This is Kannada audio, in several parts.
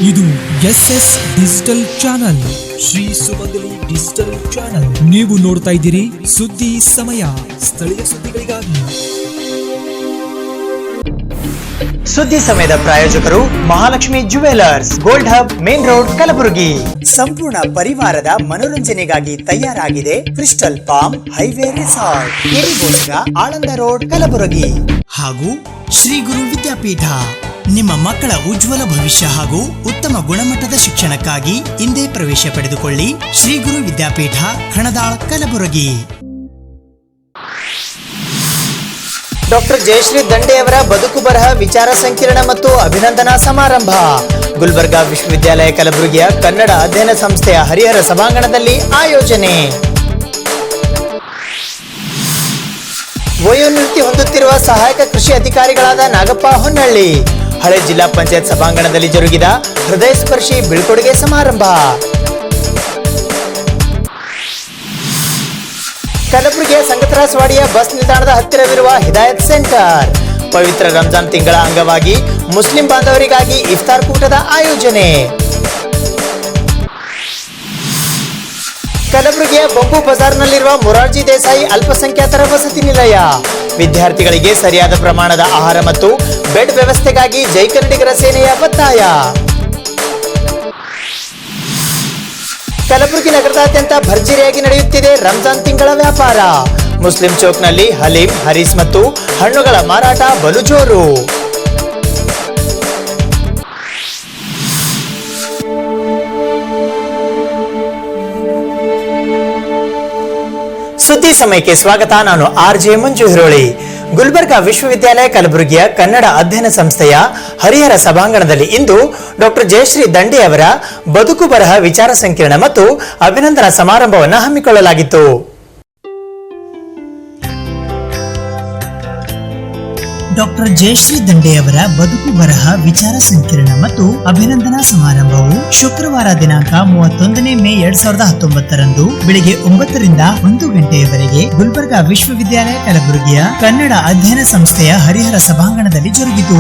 ಇದು SS ಡಿಜಿಟಲ್ ಚಾನಲ್, ಶ್ರೀ ಸುಮಂಗಲಿ ಡಿಜಿಟಲ್ ಚಾನಲ್. ನೀವು ನೋಡ್ತಾ ಇದ್ದೀರಿ ಸುದ್ದಿ ಸಮಯ, ಸ್ಥಳೀಯ ಸುದ್ದಿಗಳಿಗಾಗಿ. ಸುದ್ದಿ ಸಮಯದ ಪ್ರಾಯೋಜಕರು Mahalakshmi jewellers, gold hub, main road, Kalaburagi. ಸಂಪೂರ್ಣ ಪರಿವಾರದ ಮನೋರಂಜನೆಗಾಗಿ ತಯಾರಾಗಿದೆ ಕ್ರಿಸ್ಟಲ್ ಪಾಮ್ ಹೈವೇ ರೆಸಾರ್ಟ್, ಕೆರಿಗೋಸ್ಗ, ಆಳಂದ ರೋಡ್, ಕಲಬುರಗಿ. ಹಾಗೂ ಶ್ರೀ ಗುರು ವಿದ್ಯಾಪೀಠ, ನಿಮ್ಮ ಮಕ್ಕಳ ಉಜ್ವಲ ಭವಿಷ್ಯ ಹಾಗೂ ಉತ್ತಮ ಗುಣಮಟ್ಟದ ಶಿಕ್ಷಣಕ್ಕಾಗಿ ಇಂದೇ ಪ್ರವೇಶ ಪಡೆದುಕೊಳ್ಳಿ. ಶ್ರೀ ಗುರು ವಿದ್ಯಾಪೀಠ, ಖಣದಾಳ್, ಕಲಬುರಗಿ. ಡಾಕ್ಟರ್ ಜಯಶ್ರೀ ದಂಡೆಯವರ ಬದುಕು ಬರಹ ವಿಚಾರ ಸಂಕಿರಣ ಮತ್ತು ಅಭಿನಂದನಾ ಸಮಾರಂಭ ಗುಲ್ಬರ್ಗಾ ವಿಶ್ವವಿದ್ಯಾಲಯ ಕಲಬುರಗಿಯ ಕನ್ನಡ ಅಧ್ಯಯನ ಸಂಸ್ಥೆಯ ಹರಿಹರ ಸಭಾಂಗಣದಲ್ಲಿ ಆಯೋಜನೆ. ವಯೋನಿವೃತ್ತಿ ಹೊಂದುತ್ತಿರುವ ಸಹಾಯಕ ಕೃಷಿ ಅಧಿಕಾರಿಗಳಾದ ನಾಗಪ್ಪ ಹೊನ್ನಳ್ಳಿ ಹಳೆ ಜಿಲ್ಲಾ ಪಂಚಾಯತ್ ಸಭಾಂಗಣದಲ್ಲಿ ಜರುಗಿದ ಹೃದಯ ಸ್ಪರ್ಶಿ ಬೀಳ್ಕೊಡುಗೆ ಸಮಾರಂಭ. ಕಲಬುರಗಿಯ ಸಂಗತರಾಸವಾಡಿಯ ಬಸ್ ನಿಲ್ದಾಣದ ಹತ್ತಿರವಿರುವ ಹಿದಾಯತ್ ಸೆಂಟರ್ ಪವಿತ್ರ ರಂಜಾನ್ ತಿಂಗಳ ಅಂಗವಾಗಿ ಮುಸ್ಲಿಂ ಬಾಂಧವರಿಗಾಗಿ ಇಫ್ತಾರ್ ಕೂಟದ ಆಯೋಜನೆ. ಕಲಬುರಗಿಯ ಬೊಂಬು ಬಜಾರ್ನಲ್ಲಿರುವ ಮೊರಾರ್ಜಿ ದೇಸಾಯಿ ಅಲ್ಪಸಂಖ್ಯಾತರ ವಸತಿ ನಿಲಯ ವಿದ್ಯಾರ್ಥಿಗಳಿಗೆ ಸರಿಯಾದ ಪ್ರಮಾಣದ ಆಹಾರ ಮತ್ತು ಬೆಡ್ ವ್ಯವಸ್ಥೆಗಾಗಿ ಜೈ ಕನ್ನಡಿಗರ ಸೇನೆಯ ಒತ್ತಾಯ. ಕಲಬುರಗಿ ನಗರದಾದ್ಯಂತ ಭರ್ಜರಿಯಾಗಿ ನಡೆಯುತ್ತಿದೆ ರಂಜಾನ್ ತಿಂಗಳ ವ್ಯಾಪಾರ. ಮುಸ್ಲಿಂ ಚೌಕ್ನಲ್ಲಿ ಹಲೀಂ, ಹರೀಸ್ ಮತ್ತು ಹಣ್ಣುಗಳ ಮಾರಾಟ ಬಲು ಜೋರು. ಸುದ್ದಿ ಸಮಯಕ್ಕೆ ಸ್ವಾಗತ. ನಾನು RJ ಮಂಜು ಹಿರೋಳಿ. ಗುಲ್ಬರ್ಗಾ ವಿಶ್ವವಿದ್ಯಾಲಯ ಕಲಬುರಗಿಯ ಕನ್ನಡ ಅಧ್ಯಯನ ಸಂಸ್ಥೆಯ ಹರಿಹರ ಸಭಾಂಗಣದಲ್ಲಿ ಇಂದು ಡಾಕ್ಟರ್ ಜಯಶ್ರೀ ದಂಡೆಯವರ ಬದುಕು ಬರಹ ವಿಚಾರ ಸಂಕಿರಣ ಮತ್ತು ಅಭಿನಂದನಾ ಸಮಾರಂಭವನ್ನು ಹಮ್ಮಿಕೊಳ್ಳಲಾಗಿತ್ತು. ಡಾಕ್ಟರ್ ಜಯಶ್ರೀ ದಂಡೆಯವರ ಬದುಕು ಬರಹ ವಿಚಾರ ಸಂಕಿರಣ ಮತ್ತು ಅಭಿನಂದನಾ ಸಮಾರಂಭವು ಶುಕ್ರವಾರ ದಿನಾಂಕ 31 ಮೇ 2019 ಬೆಳಿಗ್ಗೆ 9 ರಿಂದ 1 ಗಂಟೆಯವರೆಗೆ ಗುಲ್ಬರ್ಗಾ ವಿಶ್ವವಿದ್ಯಾಲಯ ಕಲಬುರಗಿಯ ಕನ್ನಡ ಅಧ್ಯಯನ ಸಂಸ್ಥೆಯ ಹರಿಹರ ಸಭಾಂಗಣದಲ್ಲಿ ಜರುಗಿತು.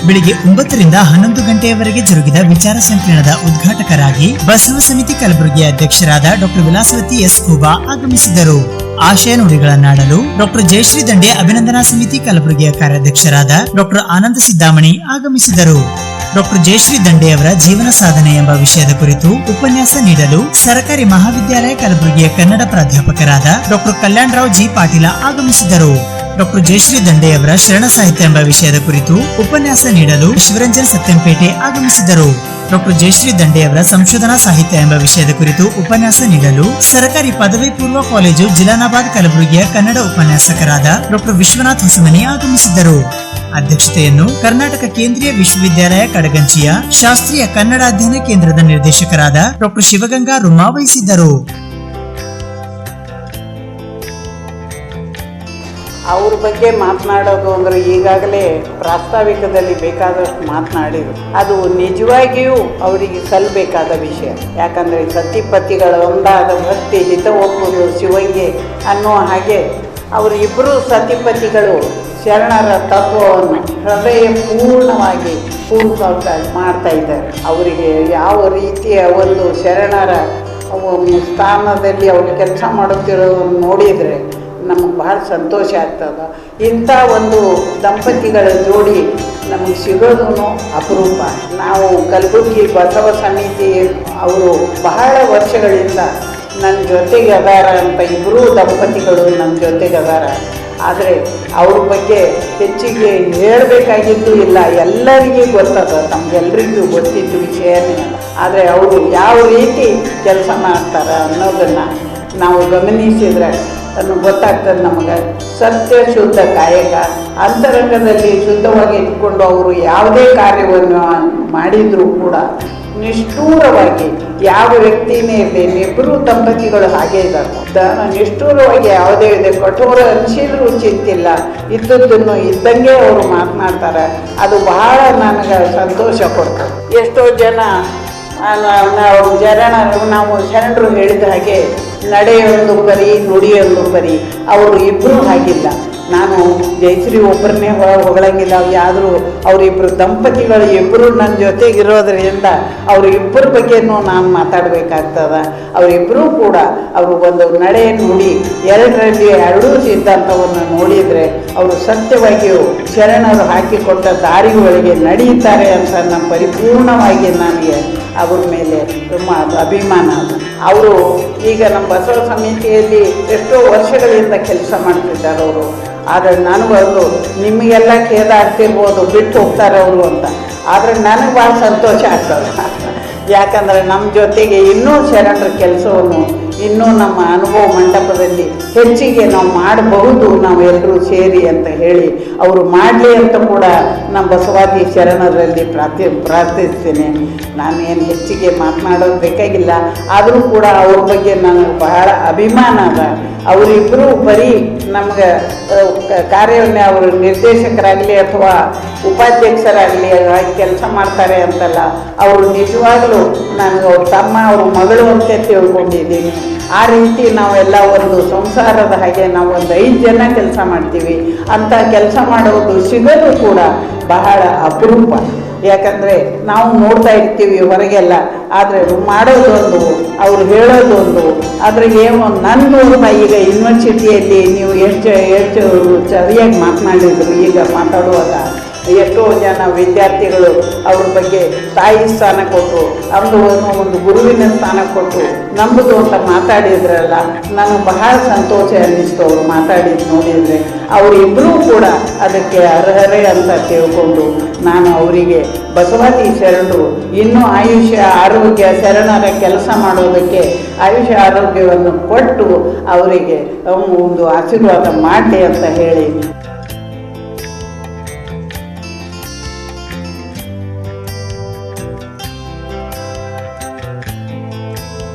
ಬೆಳಿಗ್ಗೆ 9 ರಿಂದ 11 ಗಂಟೆಯವರೆಗೆ ಜರುಗಿದ ವಿಚಾರ ಸಂಕಿರಣದ ಉದ್ಘಾಟಕರಾಗಿ ಬಸವ ಸಮಿತಿ ಕಲಬುರಗಿಯ ಅಧ್ಯಕ್ಷರಾದ ಡಾಕ್ಟರ್ ವಿಲಾಸವತಿ ಎಸ್ ಖೂಬಾ ಆಗಮಿಸಿದರು. ಆಶಯ ನುಡಿಗಳನ್ನಾಡಲು ಡಾಕ್ಟರ್ ಜಯಶ್ರೀ ದಂಡೆ ಅಭಿನಂದನಾ ಸಮಿತಿ ಕಲಬುರಗಿಯ ಕಾರ್ಯಾಧ್ಯಕ್ಷರಾದ ಡಾಕ್ಟರ್ ಆನಂದ ಸಿದ್ದಾಮಣಿ ಆಗಮಿಸಿದರು. ಡಾಕ್ಟರ್ ಜಯಶ್ರೀ ದಂಡೆಯವರ ಜೀವನ ಸಾಧನೆ ಎಂಬ ವಿಷಯದ ಕುರಿತು ಉಪನ್ಯಾಸ ನೀಡಲು ಸರ್ಕಾರಿ ಮಹಾವಿದ್ಯಾಲಯ ಕಲಬುರಗಿಯ ಕನ್ನಡ ಪ್ರಾಧ್ಯಾಪಕರಾದ ಡಾಕ್ಟರ್ ಕಲ್ಯಾಣರಾವ್ ಜಿ ಪಾಟೀಲ ಆಗಮಿಸಿದರು. ಡಾಕ್ಟರ್ ಜಯಶ್ರೀ ದಂಡೆಯವರ ಶರಣ ಸಾಹಿತ್ಯ ಎಂಬ ವಿಷಯದ ಕುರಿತು ಉಪನ್ಯಾಸ ನೀಡಲು ಶಿವರಂಜನ್ ಸತ್ಯಂಪೇಟೆ ಆಗಮಿಸಿದರು. ಡಾಕ್ಟರ್ ಜಯಶ್ರೀ ದಂಡೆಯವರ ಸಂಶೋಧನಾ ಸಾಹಿತ್ಯ ಎಂಬ ವಿಷಯದ ಕುರಿತು ಉಪನ್ಯಾಸ ನೀಡಲು ಸರ್ಕಾರಿ ಪದವಿ ಪೂರ್ವ ಕಾಲೇಜು ಜಿಲಾನಾಬಾದ್ ಕಲಬುರಗಿಯ ಕನ್ನಡ ಉಪನ್ಯಾಸಕರಾದ ಡಾಕ್ಟರ್ ವಿಶ್ವನಾಥ್ ಹೊಸಮನಿ ಆಗಮಿಸಿದ್ದರು. ಅಧ್ಯಕ್ಷತೆಯನ್ನು ಕರ್ನಾಟಕ ಕೇಂದ್ರೀಯ ವಿಶ್ವವಿದ್ಯಾಲಯ ಕಡಗಂಚಿಯ ಶಾಸ್ತ್ರೀಯ ಕನ್ನಡ ಅಧ್ಯಯನ ಕೇಂದ್ರದ ನಿರ್ದೇಶಕರಾದ ಡಾಕ್ಟರ್ ಶಿವಗಂಗಾ ರುಮಾ ವಹಿಸಿದ್ದರು. ಅವ್ರ ಬಗ್ಗೆ ಮಾತನಾಡೋದು ಅಂದರೆ ಈಗಾಗಲೇ ಪ್ರಾಸ್ತಾವಿಕದಲ್ಲಿ ಬೇಕಾದಷ್ಟು ಮಾತನಾಡಿದರು. ಅದು ನಿಜವಾಗಿಯೂ ಅವರಿಗೆ ಸಲ್ಲಬೇಕಾದ ವಿಷಯ. ಯಾಕಂದರೆ ಸತಿಪತಿಗಳ ಒಂದಾದ ಭಕ್ತಿ ಹಿತ ಒಪ್ಪುವುದು ಶಿವಂಗೆ ಅನ್ನೋ ಹಾಗೆ ಅವರಿಬ್ಬರು ಸತಿಪತಿಗಳು ಶರಣರ ತತ್ವವನ್ನು ಹೃದಯ ಪೂರ್ಣವಾಗಿ ಮಾಡ್ತಾ ಇದ್ದಾರೆ. ಅವರಿಗೆ ಯಾವ ರೀತಿಯ ಒಂದು ಶರಣರ ಸ್ಥಾನದಲ್ಲಿ ಅವರು ಕೆಲಸ ಮಾಡುತ್ತಿರೋದನ್ನು ನೋಡಿದರೆ ನಮಗೆ ಭಾಳ ಸಂತೋಷ ಆಗ್ತದೆ. ಇಂಥ ಒಂದು ದಂಪತಿಗಳ ಜೋಡಿ ನಮಗೆ ಸಿಗೋದು ಅಪರೂಪ. ನಾವು ಕಲಬುರಗಿ ಬಸವ ಸಮಿತಿ ಅವರು ಬಹಳ ವರ್ಷಗಳಿಂದ ನನ್ನ ಜೊತೆಗೆ ಅದಾರ ಅಂತ ಇಬ್ಬರೂ ದಂಪತಿಗಳು ನಮ್ಮ ಜೊತೆಗೆ ಅದಾರ. ಆದರೆ ಅವ್ರ ಬಗ್ಗೆ ಹೆಚ್ಚಿಗೆ ಹೇಳಬೇಕಾಗಿದ್ದು ಇಲ್ಲ, ಎಲ್ಲರಿಗೂ ಗೊತ್ತದ, ನಮಗೆಲ್ಲರಿಗೂ ಗೊತ್ತಿದ್ದು ವಿಷಯನೇ. ಆದರೆ ಅವರು ಯಾವ ರೀತಿ ಕೆಲಸ ಮಾಡ್ತಾರೆ ಅನ್ನೋದನ್ನು ನಾವು ಗಮನಿಸಿದರೆ ಗೊತ್ತಾಗ್ತದೆ ನಮಗೆ. ಸತ್ಯ ಶುದ್ಧ ಕಾಯಕ, ಅಂತರಂಗದಲ್ಲಿ ಶುದ್ಧವಾಗಿ ಇಟ್ಕೊಂಡು ಅವರು ಯಾವುದೇ ಕಾರ್ಯವನ್ನು ಮಾಡಿದರೂ ಕೂಡ ನಿಷ್ಠೂರವಾಗಿ ಯಾವ ವ್ಯಕ್ತಿನೇ ಇರಲಿ, ಇಬ್ಬರು ದಂಪತಿಗಳು ಹಾಗೇ ಇದ್ದಾರೆ. ನಿಷ್ಠೂರವಾಗಿ ಯಾವುದೇ ಇದೆ, ಕಠೋರ ಅನಿಸಿದ್ರೂ ಚಿಂತಿಲ್ಲ, ಇದ್ದದ್ದನ್ನು ಇದ್ದಂಗೆ ಅವರು ಮಾತನಾಡ್ತಾರೆ. ಅದು ಬಹಳ ನನಗೆ ಸಂತೋಷ ಕೊಡ್ತದೆ. ಎಷ್ಟೋ ಜನ ನಾವು ಶರಣರು ಹೇಳಿದ ಹಾಗೆ ನಡೆಯೊಂದು ಪರಿ ನುಡಿಯೊಂದು ಪರಿ, ಅವರು ಇಬ್ಬರೂ ಹಾಗಿಲ್ಲ. ನಾನು ಜಯಶ್ರೀ ಒಬ್ಬರನ್ನೇ ಹೊಗಳಂಗಿಲ್ಲ, ಯಾದರೂ ಅವರಿಬ್ಬರು ದಂಪತಿಗಳು ಇಬ್ಬರು ನನ್ನ ಜೊತೆಗಿರೋದ್ರಿಂದ ಅವರಿಬ್ಬರ ಬಗ್ಗೆನೂ ನಾನು ಮಾತಾಡಬೇಕಾಗ್ತದ. ಅವರಿಬ್ಬರೂ ಕೂಡ ಅವರು ಒಂದು ನಡೆ ನುಡಿ ಎರಡರಲ್ಲಿ ಎರಡೂ ಸಿದ್ಧಾಂತವನ್ನು ನೋಡಿದರೆ ಅವರು ಸತ್ಯವಾಗಿಯೂ ಶರಣರು ಹಾಕಿಕೊಟ್ಟ ದಾರಿಗಳಿಗೆ ನಡೆಯುತ್ತಾರೆ ಅಂತ ನಮ್ಮ ಪರಿಪೂರ್ಣವಾಗಿ ನನಗೆ ಅವ್ರ ಮೇಲೆ ತುಂಬ ಅಭಿಮಾನ ಅದು. ಅವರು ಈಗ ನಮ್ಮ ಬಸವ ಸಮಿತಿಯಲ್ಲಿ ಎಷ್ಟೋ ವರ್ಷಗಳಿಂದ ಕೆಲಸ ಮಾಡ್ತಿದ್ದಾರೆ ಅವರು. ಆದರೆ ನನಗೊಂದು ನಿಮಗೆಲ್ಲ ಖೇದ ಆಗ್ತಿರ್ಬೋದು ಬಿಟ್ಟು ಹೋಗ್ತಾರೆ ಅವರು ಅಂತ, ಆದರೆ ನನಗೆ ಭಾಳ ಸಂತೋಷ ಆಗ್ತದೆ. ಯಾಕಂದರೆ ನಮ್ಮ ಜೊತೆಗೆ ಇನ್ನೂ ಶರಣರ ಕೆಲಸವನ್ನು ಇನ್ನೂ ನಮ್ಮ ಅನುಭವ ಮಂಟಪದಲ್ಲಿ ಹೆಚ್ಚಿಗೆ ನಾವು ಮಾಡಬಹುದು ನಾವೆಲ್ಲರೂ ಸೇರಿ ಅಂತ ಹೇಳಿ ಅವರು ಮಾಡಲಿ ಅಂತ ಕೂಡ ನಮ್ಮ ಬಸವಾದಿ ಶರಣರಲ್ಲಿ ಪ್ರಾರ್ಥಿಸ್ತೇನೆ. ನಾನೇನು ಹೆಚ್ಚಿಗೆ ಮಾತನಾಡೋದು ಬೇಕಾಗಿಲ್ಲ, ಆದರೂ ಕೂಡ ಅವ್ರ ಬಗ್ಗೆ ನನಗೆ ಬಹಳ ಅಭಿಮಾನ ಅದ. ಅವರಿಬ್ಬರು ಬರೀ ನಮ್ಗೆ ಕಾರ್ಯವನ್ನು ಅವರು ನಿರ್ದೇಶಕರಾಗಲಿ ಅಥವಾ ಉಪಾಧ್ಯಕ್ಷರಾಗಲಿ ಕೆಲಸ ಮಾಡ್ತಾರೆ ಅಂತಲ್ಲ, ಅವರು ನಿಜವಾಗಲೂ ನನಗೆ ಅವ್ರ ತಮ್ಮ ಅವ್ರ ಮಗಳು ಅಂತ ತಿಳ್ಕೊಂಡಿದ್ದೀನಿ. ಆ ರೀತಿ ನಾವೆಲ್ಲ ಒಂದು ಸಂಸಾರದ ಹಾಗೆ ನಾವು ಒಂದು 5 ಜನ ಕೆಲಸ ಮಾಡ್ತೀವಿ. ಅಂಥ ಕೆಲಸ ಮಾಡೋದು ಸಿಗೋದು ಕೂಡ ಬಹಳ ಅಪರೂಪ. ಯಾಕಂದರೆ ನಾವು ನೋಡ್ತಾ ಇರ್ತೀವಿ ಹೊರಗೆಲ್ಲ, ಆದರೆ ಮಾಡೋದೊಂದು ಅವ್ರು ಹೇಳೋದೊಂದು. ಆದರೆ ಏನು ನಂದು ಈಗ ಯೂನಿವರ್ಸಿಟಿಯಲ್ಲಿ ನೀವು ಎಷ್ಟು ಸರಿಯಾಗಿ ಮಾತನಾಡಿದ್ರು ಈಗ ಮಾತಾಡುವಾಗ ಎಷ್ಟೋ ಜನ ವಿದ್ಯಾರ್ಥಿಗಳು ಅವ್ರ ಬಗ್ಗೆ ತಾಯಿ ಸ್ಥಾನ ಕೊಟ್ಟು ಒಂದು ಗುರುವಿನ ಸ್ಥಾನ ಕೊಟ್ಟು ನಂಬುದು ಅಂತ ಮಾತಾಡಿದ್ರಲ್ಲ, ನನಗೆ ಬಹಳ ಸಂತೋಷ ಅನ್ನಿಸ್ತು ಅವರು ಮಾತಾಡಿದ್ದು ನೋಡಿದರೆ. ಅವರಿಬ್ಬರೂ ಕೂಡ ಅದಕ್ಕೆ ಅರ್ಹರೇ ಅಂತ ತಿಳ್ಕೊಂಡು ನಾನು ಅವರಿಗೆ ಬಸವಾದಿ ಶರಣರು ಇನ್ನೂ ಆಯುಷ್ಯ ಆರೋಗ್ಯ ಶರಣರ ಕೆಲಸ ಮಾಡೋದಕ್ಕೆ ಆಯುಷ್ಯ ಆರೋಗ್ಯವನ್ನು ಕೊಟ್ಟು ಅವರಿಗೆ ಒಂದು ಆಶೀರ್ವಾದ ಮಾಡಲಿ ಅಂತ ಹೇಳಿ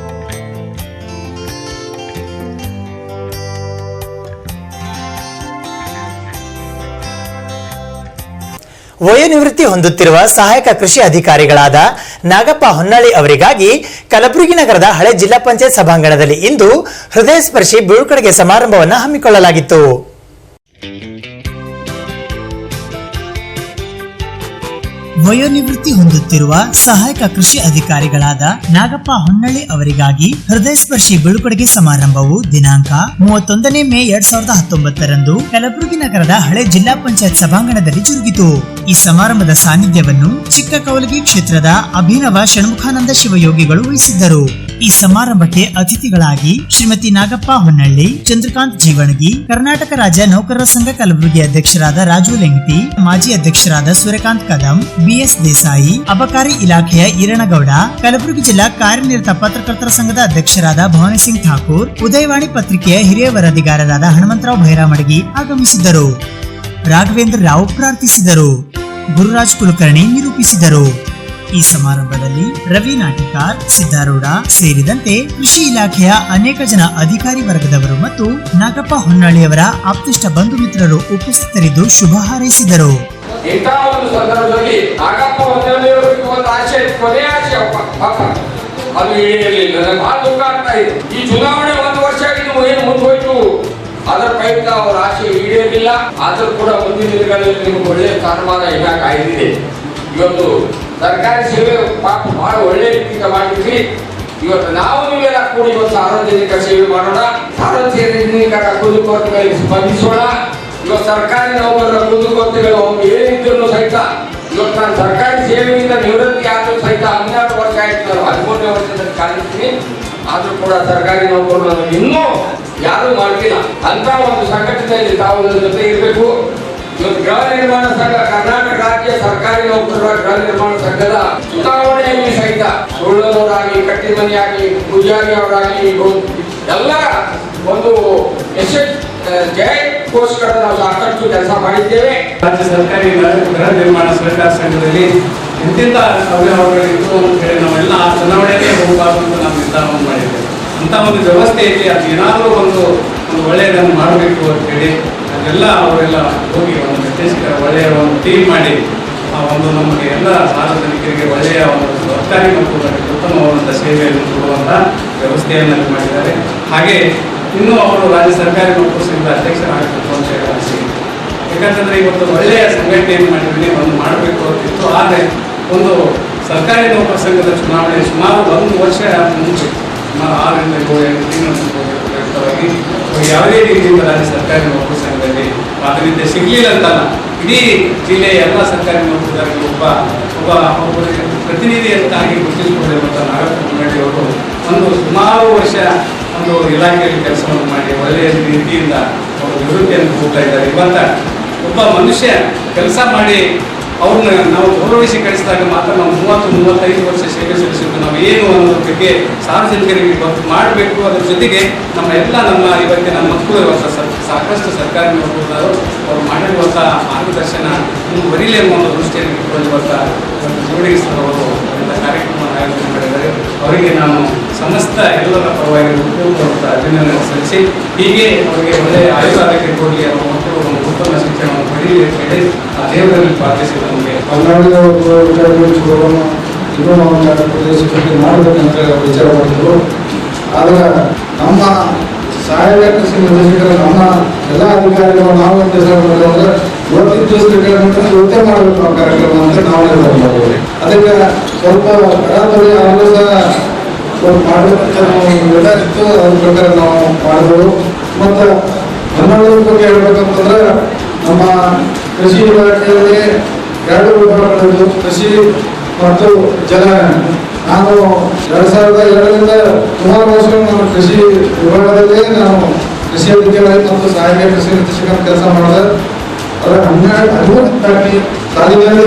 ವಯೋನಿವೃತ್ತಿ ಹೊಂದುತ್ತಿರುವ ಸಹಾಯಕ ಕೃಷಿ ಅಧಿಕಾರಿಗಳಾದ ನಾಗಪ್ಪ ಹೊನ್ನಳ್ಳಿ ಅವರಿಗಾಗಿ ಕಲಬುರಗಿ ನಗರದ ಹಳೆ ಜಿಲ್ಲಾ ಪಂಚಾಯತ್ ಸಭಾಂಗಣದಲ್ಲಿ ಇಂದು ಹೃದಯ ಸ್ಪರ್ಶಿ ಬೀಳ್ಕೊಡುಗೆ ಸಮಾರಂಭವನ್ನು ಹಮ್ಮಿಕೊಳ್ಳಲಾಗಿತ್ತು. ವಯೋನಿವೃತ್ತಿ ಹೊಂದುತ್ತಿರುವ ಸಹಾಯಕ ಕೃಷಿ ಅಧಿಕಾರಿಗಳಾದ ನಾಗಪ್ಪ ಹೊನ್ನಳ್ಳಿ ಅವರಿಗಾಗಿ ಹೃದಯ ಸ್ಪರ್ಶಿ ಬೀಳ್ಕೊಡುಗೆ ಸಮಾರಂಭವು ದಿನಾಂಕ 31 ಮೇ 2019 ಕಲಬುರಗಿ ನಗರದ ಹಳೆ ಜಿಲ್ಲಾ ಪಂಚಾಯತ್ ಸಭಾಂಗಣದಲ್ಲಿ ಜರುಗಿತು. ಈ ಸಮಾರಂಭದ ಸಾನ್ನಿಧ್ಯವನ್ನು ಚಿಕ್ಕ ಕೌಲಗಿ ಕ್ಷೇತ್ರದ ಅಭಿನವ ಷಣ್ಮುಖಾನಂದ ಶಿವಯೋಗಿಗಳು ವಹಿಸಿದ್ದರು. ಈ ಸಮಾರಂಭಕ್ಕೆ ಅತಿಥಿಗಳಾಗಿ ಶ್ರೀಮತಿ ನಾಗಪ್ಪ ಹೊನ್ನಳ್ಳಿ, ಚಂದ್ರಕಾಂತ್ ಜೀವಣಗಿ, ಕರ್ನಾಟಕ ರಾಜ್ಯ ನೌಕರರ ಸಂಘ ಕಲಬುರಗಿ ಅಧ್ಯಕ್ಷರಾದ ರಾಜು ಲೆಂಗಟಿ, ಮಾಜಿ ಅಧ್ಯಕ್ಷರಾದ ಸೂರ್ಯಕಾಂತ್ ಕದಂ, ಬಿಎಸ್ ದೇಸಾಯಿ, ಅಬಕಾರಿ ಇಲಾಖೆಯ ಈರಣಗೌಡ, ಕಲಬುರಗಿ ಜಿಲ್ಲಾ ಕಾರ್ಯನಿರತ ಪತ್ರಕರ್ತರ ಸಂಘದ ಅಧ್ಯಕ್ಷರಾದ ಭವಾನಿ ಸಿಂಗ್ ಠಾಕೂರ್, ಉದಯವಾಣಿ ಪತ್ರಿಕೆಯ ಹಿರಿಯ ವರದಿಗಾರರಾದ ಹನುಮಂತರಾವ್ ಭೈರಾಮಡಗಿ ಆಗಮಿಸಿದ್ದರು. ರಾಘವೇಂದ್ರ ರಾವ್ ಪ್ರಾರ್ಥಿಸಿದರು. ಗುರುರಾಜ್ ಕುಲಕರ್ಣಿ ನಿರೂಪಿಸಿದರು. ಈ ಸಮಾರಂಭದಲ್ಲಿ ರವಿ ನಾಟಿಕಾರ್, ಸಿದ್ದಾರೂಢ ಸೇರಿದಂತೆ ಕೃಷಿ ಇಲಾಖೆಯ ಅನೇಕ ಜನ ಅಧಿಕಾರಿ ವರ್ಗದವರು ಮತ್ತು ನಾಗಪ್ಪ ಹೊನ್ನಳ್ಳಿಯವರ ಆಪ್ತಿಷ್ಟ ಬಂಧು ಮಿತ್ರರು ಉಪಸ್ಥಿತರಿದ್ದು ಶುಭ ಹಾರೈಸಿದರು. ಇಂತಹ ಒಂದು ಸಂದರ್ಭದಲ್ಲಿ ನಾಗಪ್ಪ ಹೊನ್ನಳ್ಳಿಯವರಿಗೆ ಒಂದು ಆಸೆ, ಕೊನೆಯ ಆಸೆ ಅದು ಈಡೇರಲಿಲ್ಲ. ನನಗೆ ಬಹಳ ದುಃಖ ಆಗ್ತಾ ಇದೆ. ಈ ಚುನಾವಣೆ 1 ವರ್ಷ ಆಗಿದ್ದು ಏನು ಮುಂದುವಯ್ತು, ಅದರ ಪ್ರಯುಕ್ತ ಅವರ ಆಸೆ ಈಡೇರಲಿಲ್ಲ. ಆದರೂ ಕೂಡ ಮುಂದಿನ ದಿನಗಳಲ್ಲಿ ನಿಮ್ಗೆ ಒಳ್ಳೆಯ ಸ್ಥಾನಮಾನ ಈಗ ಕಾಯ್ದಿದೆ. ಇವತ್ತು ಸರ್ಕಾರಿ ಸೇವೆ ಪಾಪ ಬಹಳ ಒಳ್ಳೆ ರೀತಿಯಿಂದ ಮಾಡಿದ್ವಿ. ಇವತ್ತು ನಾವು ನೀವೆಲ್ಲ ಕೂಡಿ ಇವತ್ತು ಸಾರ್ವಜನಿಕ ಸೇವೆ ಮಾಡೋಣ, ಸಾರ್ವಜನಿಕರ ಕುಂದುಕೊರತೆಗಳಿಗೆ ಸ್ಪಂದಿಸೋಣ. ಇವತ್ತು ಸರ್ಕಾರಿ ನೌಕರರ ಕುಂದುಕೊರತೆಗಳು ಅವ್ರು ಏನಿದ್ರು ಸಹಿತ ಇವತ್ತು ನಾನು ಸರ್ಕಾರಿ ಸೇವೆಯಿಂದ ನಿವೃತ್ತಿ ಆದರೂ ಸಹಿತ 12 ವರ್ಷ ಆಯ್ತು, ನಾನು 13ನೇ ವರ್ಷದಲ್ಲಿ ಕಾಲಿರ್ತೀನಿ. ಆದರೂ ಕೂಡ ಸರ್ಕಾರಿ ನೌಕರರು ನನಗೆ ಇನ್ನೂ ಯಾರೂ ಮಾಡಲಿಲ್ಲ. ಅಂತ ಒಂದು ಸಂಘಟನೆಯಲ್ಲಿ ತಾವು ಜೊತೆ ಇರಬೇಕು. ಇವತ್ತು ಗೃಹ ನಿರ್ಮಾಣ ಸಂಘ, ಕರ್ನಾಟಕ ರಾಜ್ಯ ಸರ್ಕಾರಿ ನೌಕರರ ಗೃಹ ನಿರ್ಮಾಣ ಸಂಘದ ಚುನಾವಣೆಯಲ್ಲಿ ಸಹಿತ ಸುಳ್ಳದವರಾಗಲಿ, ಕಟ್ಟಿಮನಿಯಾಗಲಿ, ಪೂಜಾರಿ ಅವರಾಗಲಿ ಎಲ್ಲ ಒಂದು ಜಯಕ್ಕೋಸ್ಕರ ನಾವು ಸಾಕಷ್ಟು ಕೆಲಸ ಮಾಡಿದ್ದೇವೆ. ರಾಜ್ಯ ಸರ್ಕಾರಿ ಗೃಹ ನಿರ್ಮಾಣ ಸಹಕಾರ ಸಂಘದಲ್ಲಿ ಎಂತೆಂಥ ಅವ್ಯವಹಾರಗಳಿತ್ತು ಅಂತ ಹೇಳಿ ನಾವೆಲ್ಲ ಆ ಚುನಾವಣೆಯಲ್ಲೇ ಹೋಗಬಾರ್ದು ಅಂತ ನಾವು ನಿರ್ಧಾರವನ್ನು ಮಾಡಿದ್ದೇವೆ. ಅಂತ ಒಂದು ವ್ಯವಸ್ಥೆಯಲ್ಲಿ ಅದು ಏನಾದರೂ ಒಂದು ಒಳ್ಳೆಯದನ್ನು ಮಾಡಬೇಕು ಅಂತ ಹೇಳಿ ಅದೆಲ್ಲ ಅವರೆಲ್ಲ ಹೋಗಿ ಒಂದು ನಿರ್ದೇಶಕ ಒಳ್ಳೆಯ ಒಂದು ಟೀಮ್ ಮಾಡಿ ಆ ಒಂದು ನಮಗೆ ಎಲ್ಲ ಸಾರ್ವಜನಿಕರಿಗೆ ಒಳ್ಳೆಯ ಒಂದು ಸರ್ಕಾರಿ ಮತ್ತು ಉತ್ತಮವಾದಂಥ ಸೇವೆಯನ್ನು ಕೊಡುವಂಥ ವ್ಯವಸ್ಥೆಯನ್ನು ಮಾಡಿದ್ದಾರೆ. ಹಾಗೆ ಇನ್ನೂ ಅವರು ರಾಜ್ಯ ಸರ್ಕಾರಿ ನೌಕರರ ಸಂಘದ ಅಧ್ಯಕ್ಷರಾಗಬೇಕು ಅಂತ ಹೇಳಿ ಯಾಕಂತಂದ್ರೆ ಇವತ್ತು ಒಳ್ಳೆಯ ಸಂಘಟನೆಯನ್ನು ಮಾಡಿದ್ದೀನಿ, ಒಂದು ಮಾಡಬೇಕು ಅಂತಿತ್ತು. ಆದರೆ ಒಂದು ಸರ್ಕಾರಿ ನೌಕರ ಸಂಘದ ಚುನಾವಣೆ ಸುಮಾರು 1 ವರ್ಷ ಮುಂಚೆ, ಸುಮಾರು 6ರಿಂದ 7 ತಿಂಗಳ ಮುಂಚಿತವಾಗಿ ಯಾವುದೇ ರೀತಿಯಿಂದ ರಾಜ್ಯ ಸರ್ಕಾರಿ ನೌಕರ ಸಂಘದಲ್ಲಿ ಪ್ರಾತಿನಿಧ್ಯ ಸಿಗಲಿಲ್ಲ ಅಂತಲ್ಲ, ಇಡೀ ಜಿಲ್ಲೆಯ ಎಲ್ಲ ಸರ್ಕಾರಿ ನೌಕರರಿಗೆ ಒಬ್ಬರಿಗೆ ಪ್ರತಿನಿಧಿಯಂತಾಗಿ ಗುರುತಿಸಿಕೊಂಡಿರುವಂಥ ನಾಗಪ್ಪ ಮುನ್ನಡಿ ಅವರು ಒಂದು ಸುಮಾರು ವರ್ಷ ಒಂದು ಇಲಾಖೆಯಲ್ಲಿ ಕೆಲಸವನ್ನು ಮಾಡಿ ಒಳ್ಳೆಯ ರೀತಿಯಿಂದ ಅವರು ನಿವೃತ್ತಿಯನ್ನು ಹೋಗ್ತಾ ಇದ್ದಾರೆ. ಇವತ್ತ ಒಬ್ಬ ಮನುಷ್ಯ ಕೆಲಸ ಮಾಡಿ ಅವ್ರನ್ನ ನಾವು ಗೌರವಿಸಿ ಕಳಿಸಿದಾಗ ಮಾತ್ರ ನಾವು 30-35 ವರ್ಷ ಸೇವೆ ಸಲ್ಲಿಸಿದ್ದು ನಾವು ಏನು ಅನ್ನೋದ್ರ ಬಗ್ಗೆ ಸಾರ್ವಜನಿಕರಿಗೆ ಗೊತ್ತು ಮಾಡಬೇಕು. ಅದರ ಜೊತೆಗೆ ನಮ್ಮ ಇವತ್ತಿನ ಮಕ್ಕಳು ಇವತ್ತು ಸಾಕಷ್ಟು ಸರ್ಕಾರಿ ನೌಕರರು ಅವರು ಮಾಡಿರುವಂಥ ಮಾರ್ಗದರ್ಶನ ಮುಂದುವರಿಲಿ ಅನ್ನೋ ಒಂದು ದೃಷ್ಟಿಯನ್ನು ಇಟ್ಟುಕೊಳ್ಳುವಂಥ ಜೋಡಿಗೆ ಸರ್ ಅವರು ಕಾರ್ಯಕ್ರಮವನ್ನು ಆಯೋಜನೆ ಮಾಡಿದ್ದಾರೆ. ಅವರಿಗೆ ನಾನು ಸಮಸ್ತ ಎಲ್ಲರ ಪರವಾಗಿ ಉಪಯುಕ್ತ ಅಭಿನಂದನೆ ಸಲ್ಲಿಸಿ ಹೀಗೆ ಅವರಿಗೆ ಒಳ್ಳೆಯ ಆಯುರ್ವೇದಕ್ಕೆ ಕೊಡಲಿ, ಅವರ ಮಕ್ಕಳು ಒಂದು ಉತ್ತಮ ಶಿಕ್ಷಣವನ್ನು ಪಡೆಯಲಿ ಅಂತ ಹೇಳಿ ಆ ದೇವರಲ್ಲಿ ಪ್ರಾರ್ಥಿಸಿದ ನಮಗೆ ಕರ್ನಾಟಕದ ವಿಚಾರಗಳನ್ನು ಇನ್ನೂ ನಾವು ಪ್ರದೇಶಕ್ಕೆ ಮಾಡಬೇಕಂತ ವಿಚಾರ ಮಾಡಿದ್ರು. ಆದರೆ ನಮ್ಮ ಸಹಾಯಕ ಕೃಷಿ ನಿರ್ದೇಶಕರು ನಮ್ಮ ಎಲ್ಲ ಅಧಿಕಾರಿಗಳು ನಾವು ನಿರ್ದೇಶನ ಮಾಡಿದ್ರೆ ಇವತ್ತಿನ ದಿವಸಕ್ಕೆ ಇವತ್ತೇ ಮಾಡಬೇಕು ನಾವು ಕಾರ್ಯಕ್ರಮ ಅಂತ ನಾವು ನಿರ್ಧಾರ ಮಾಡಿದ್ವಿ. ಅದಕ್ಕೆ ಸ್ವಲ್ಪ ಕರಾವಳಿ ಅವರು ಸಹ ಮಾಡಬೇಕಂತ ನಾವು ನಿರ್ಧಾರ ಇತ್ತು. ಅದ್ರ ಪ್ರಕಾರ ನಾವು ಮಾಡಿದೆವು. ಮತ್ತು ಕನ್ನಡದ ಬಗ್ಗೆ ಹೇಳ್ಬೇಕಂತಂದ್ರೆ ನಮ್ಮ ಕೃಷಿ ಇಲಾಖೆಯಲ್ಲಿ 2 ವಿಭಾಗಗಳಿದ್ದು, ಕೃಷಿ ಮತ್ತು ಜಲನಯನ. ನಾನು 2002ರಿಂದ ಸುಮಾರು ವರ್ಷಗಳು ನಾನು ಕೃಷಿ ವಿಭಾಗದಲ್ಲಿ ನಾನು ಕೃಷಿ ಅಧಿಕಾರಿ ಮತ್ತು ಸಹಾಯಕ ಕೃಷಿ ನಿರ್ದೇಶಕರ ಕೆಲಸ ಮಾಡಿದೆ. ಅದರ 12 ಸಾಲಿನಲ್ಲಿ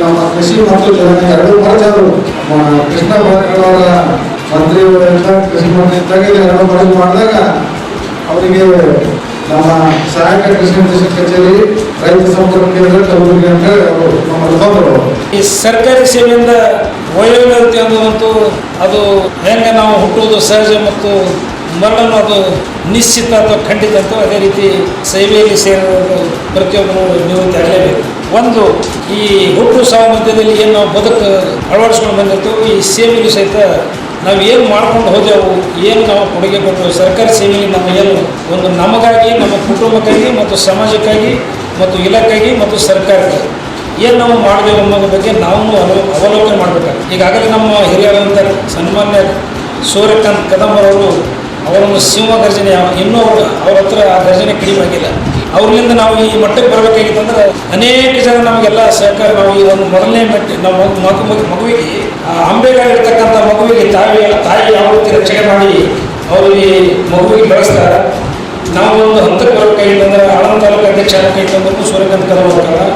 ನಮ್ಮ ಕೃಷಿ ಮತ್ತು ಜಲನಯನ 2 ಮರ್ಜ್ ಆದವು. ಕೃಷ್ಣ ಬೈರೇಗೌಡ ಮಂತ್ರಿಯವರಿಂದ ಕೃಷಿ ಮಂತ್ರಿ ಇದ್ದಾಗ 2 ಮರ್ಜ್ ಮಾಡಿದಾಗ ಅವರಿಗೆ ನಮ್ಮ ಸಹಾಯಕ ಕೃಷಿ ನಿರ್ದೇಶಕ ಕಚೇರಿ ರೈತ ಸಂಪರ್ಕ ಕೇಂದ್ರ ಕಲಬುರಗಿ ಅಂತ ನಮ್ಮ ಬಂದರು. ಈ ಸರ್ಕಾರಿ ಸೇವೆಯಿಂದ ವಯೋವೃತ್ತಿ ಅನ್ನುವಂತೂ ಅದು ಹೆಂಗೆ ನಾವು ಹುಟ್ಟುವುದು ಸಹಜ ಮತ್ತು ಮರಣನು ಅದು ನಿಶ್ಚಿತ ಅಥವಾ ಖಂಡಿತ ಅಂತ, ಅದೇ ರೀತಿ ಸೇವೆಯಲ್ಲಿ ಸೇರೋದು ಪ್ರತಿಯೊಬ್ಬರು ನಿವೃತ್ತಿ ಆಗಲೇಬೇಕು. ಒಂದು ಈ ಹುಟ್ಟು ಸಾವು ಮಧ್ಯದಲ್ಲಿ ಏನು ನಾವು ಬದುಕು ಅಳವಡಿಸ್ಕೊಂಡು ಬಂದಿರ್ತೀವಿ, ಈ ಸೇವೆಯಲ್ಲಿ ಸಹಿತ ನಾವು ಏನು ಮಾಡ್ಕೊಂಡು ಹೋದೆವು, ಏನು ನಾವು ಕೊಡುಗೆ ಕೊಟ್ಟೆವು ಸರ್ಕಾರಿ ಸೇವೆಯಲ್ಲಿ ನಮ್ಮ ಏನು ಒಂದು ನಮಗಾಗಿ, ನಮ್ಮ ಕುಟುಂಬಕ್ಕಾಗಿ ಮತ್ತು ಸಮಾಜಕ್ಕಾಗಿ ಮತ್ತು ಇಲಾಖೆಗಾಗಿ ಮತ್ತು ಸರ್ಕಾರಕ್ಕೆ ಏನು ನಾವು ಮಾಡಿದೆವು ಅನ್ನೋದ್ರ ಬಗ್ಗೆ ನಾವು ಅವಲೋಕನೆ ಮಾಡಬೇಕಾಗ್ತದೆ. ಈಗಾಗಲೇ ನಮ್ಮ ಹಿರಿಯರಂತ ಸನ್ಮಾನ್ಯ ಸೂರ್ಯಕಾಂತ್ ಕದಂಬರವರು ಅವರೊಂದು ಸಿಂಹ ಗರ್ಜನೆ ಇನ್ನೂ ಅವ್ರ ಹತ್ರ ಆ ಗರ್ಜನೆ ಕಡಿಮೆ ಆಗಿಲ್ಲ. ಅವ್ರಿಂದ ನಾವು ಈ ಮಟ್ಟಕ್ಕೆ ಬರಬೇಕಾಗಿತ್ತಂದ್ರೆ ಅನೇಕ ಜನ ನಮಗೆಲ್ಲ ಸಹಕಾರ, ನಾವು ಈ ಒಂದು ಮೊದಲನೇ ನಮ್ಮ ಮಗುವಿಗೆ ಅಂಬೆಗಾಲಿರ್ತಕ್ಕಂಥ ಮಗುವಿಗೆ ತಾಯಿ ಯಾವ ರೀತಿ ರಕ್ಷಣೆ ಮಾಡಿ ಅವರು ಈ ಮಗುವಿಗೆ ಬೆಳೆಸ್ತಾರೆ. ನಾವು ಒಂದು ಹಂತಕ್ಕೆ ಬರಬೇಕಾಗಿತ್ತಂದ್ರೆ ಆಳಂದ ತಾಲೂಕು ಅಧ್ಯಕ್ಷ ಆಗಬೇಕಾಗಿತ್ತು ಸೂರ್ಯಕಾಂತ್ ಕದಂಬರಲ್ಲ.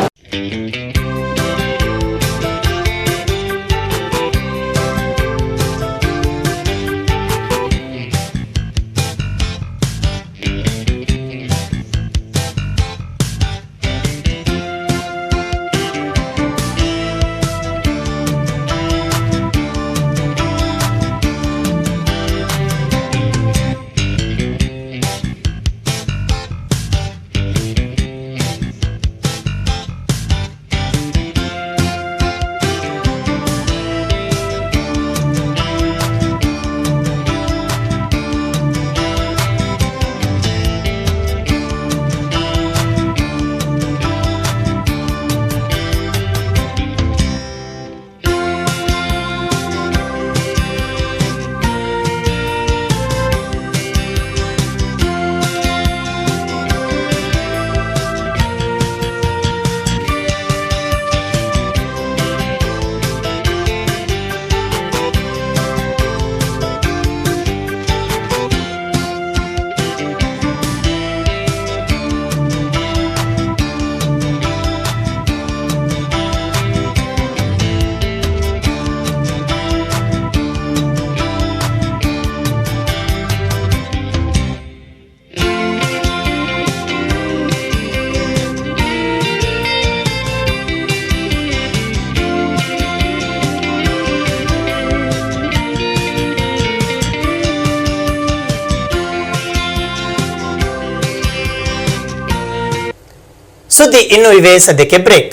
ಸುದ್ದಿ ಇನ್ನೂ ಇವೆ, ಸದ್ಯಕ್ಕೆ ಬ್ರೇಕ್.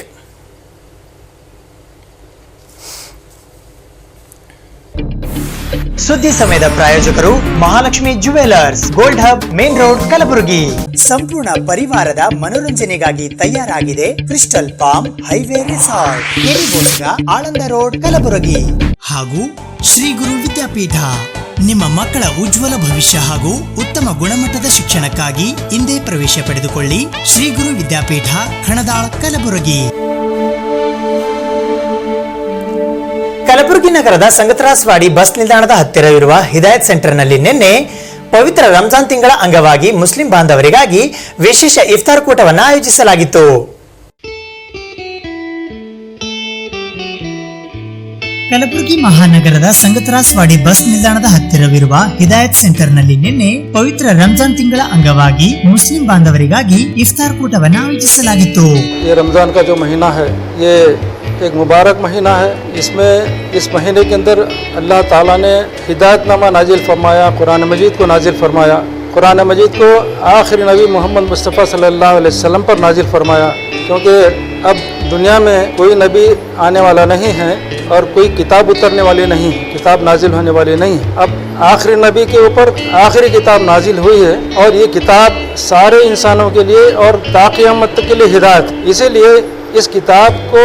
ಸುದ್ದಿ ಸಮಯದ ಪ್ರಾಯೋಜಕರು Mahalakshmi jewellers, gold hub, main road, Kalaburagi. ಸಂಪೂರ್ಣ ಪರಿವಾರದ ಮನೋರಂಜನೆಗಾಗಿ ತಯಾರಾಗಿದೆ ಕ್ರಿಸ್ಟಲ್ ಪಾಮ್ ಹೈವೇ ರೆಸಾರ್ಟ್, ಕೆರಿಬೋಸ್ಗ, ಆಳಂದ ರೋಡ್, ಕಲಬುರಗಿ. ಹಾಗೂ ಶ್ರೀ ಗುರು ವಿದ್ಯಾಪೀಠ, ನಿಮ್ಮ ಮಕ್ಕಳ ಉಜ್ವಲ ಭವಿಷ್ಯ ಹಾಗೂ ಉತ್ತಮ ಗುಣಮಟ್ಟದ ಶಿಕ್ಷಣಕ್ಕಾಗಿ ಇಂದೇ ಪ್ರವೇಶ ಪಡೆದುಕೊಳ್ಳಿ. ಶ್ರೀ ಗುರು ವಿದ್ಯಾಪೀಠ, ಖಣದಾಳ್, ಕಲಬುರಗಿ. ಕಲಬುರಗಿ ನಗರದ ಸಂಗತರಾಸವಾಡಿ ಬಸ್ ನಿಲ್ದಾಣದ ಹತ್ತಿರವಿರುವ ಹಿದಾಯತ್ ಸೆಂಟರ್ನಲ್ಲಿ ನಿನ್ನೆ ಪವಿತ್ರ ರಂಜಾನ್ ತಿಂಗಳ ಅಂಗವಾಗಿ ಮುಸ್ಲಿಂ ಬಾಂಧವರಿಗಾಗಿ ವಿಶೇಷ ಇಫ್ತಾರ್ ಕೂಟವನ್ನು ಆಯೋಜಿಸಲಾಗಿತ್ತು. ಕಲಬುರಗಿ ಮಹಾನಗರದ ಸಂಗತರಾಸವಾಡಿ ಬಸ್ ನಿಲ್ದಾಣದ ಹತ್ತಿರವಿರುವ ಹಿದಾಯತ್ ಸೆಂಟರ್ನಲ್ಲಿ ನಿನ್ನೆ ಪವಿತ್ರ ರಂಜಾನ್ ತಿಂಗಳ ಅಂಗವಾಗಿ ಮುಸ್ಲಿಂ ಬಾಂಧವರಿಗಾಗಿ ಇಫ್ತಾರ್ ಕೂಟವನ್ನು ಆಯೋಜಿಸಲಾಗಿತ್ತು. ये रमज़ान का जो महीना है ये एक मुबारक महीना है. इसमें इस महीने के अंदर अल्लाह ताला ने हिदायतनामा नाजिल फरमाया, कुरान मजीद को नाजिल फरमाया. कुरान मजीद को आखिरी नबी मोहम्मद मुस्तफ़ा सल्लल्लाहु अलैहि वसल्लम पर नाजिल फरमाया, क्योंकि अब दुनिया में कोई नबी आने वाला नहीं है और कोई किताब उतरने वाली नहीं है, किताब नाजिल होने वाली नहीं है. अब आखिरी नबी के ऊपर आखिरी किताब नाजिल हुई है और ये किताब सारे इंसानों के लिए और ता क़यामत तक के लिए हिदायत. इसीलिए इस किताब को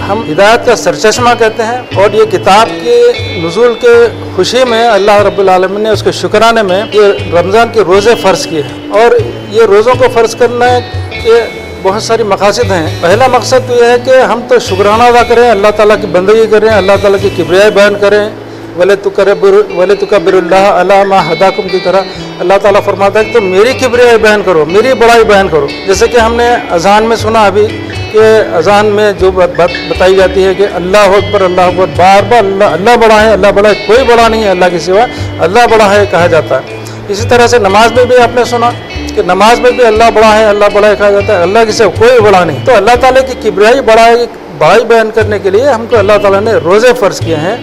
हम हिदायत का सरचश्मा कहते हैं. और ये किताब के नुज़ूल के खुशी में अल्लाह रब्बुल आलमीन ने उसके शुक्राने में ये रमज़ान के रोज़े फ़र्ज़ किए हैं. और ये रोज़ों को फ़र्ज़ करने के बहुत सारी मकासद हैं. पहला मकसद तो यह है कि हम तो शुक्राना अदा करें, अल्लाह ताला की बंदगी करें, अल्लाह ताला की किबरियाई बयान करें. वले तुकब्बिरुल्लाह अला मा हदाकुम की तरह अल्लाह ताला फरमाता है कि तो मेरी किबरियाई बयान करो, मेरी बड़ाई बयान करो. जैसे कि हमने अज़ान में सुना अभी कि अज़ान में जो बात बताई जाती है कि अल्लाह अकबर, बार बार अल्लाह बड़ा है, अल्लाह बड़ा है, कोई बड़ा नहीं है अल्लाह के सिवा, अल्लाह बड़ा है कहा जाता है. इसी तरह से नमाज में भी आपने सुना कि नमाज में भी अल्लाह बड़ा है, अल्लाह बड़ा है कहा जाता है, अल्लाह के सिवा कोई बड़ा नहीं. तो अल्लाह ताला की किबरियाई बड़ाई बयान करने के लिए हमको अल्लाह ताला ने रोज़े फ़र्ज़ किए हैं.